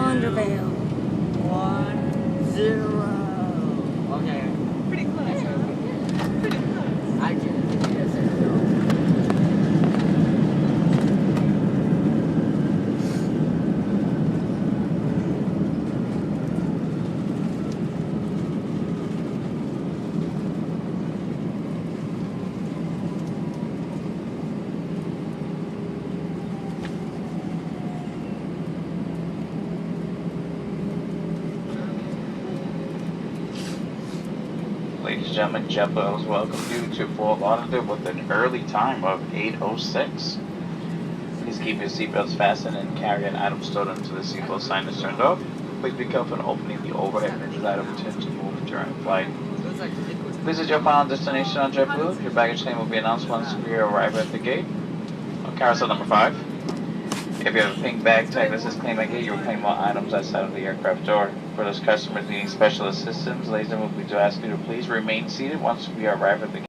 launder vale. 10. Okay. Pretty close. Pretty close. I get it. Yes, I know. Ladies and gentlemen, JetBlue has welcomed you to Fort Lauderdale with an early time of 8:06. Please keep your seatbelts fastened and carry-on items stored until the seatbelt sign is turned off. Please be careful in opening the overhead bins as items tend to move during flight. This is your final destination on JetBlue. Your baggage claim will be announced once we arrive at the gate. On carousel number 5. If you have a pink bag tag that says claim at gate, you will claim all items outside of the aircraft door. For those customers needing special assistance, ladies and gentlemen, we do ask you to please remain seated once we arrive at the gate.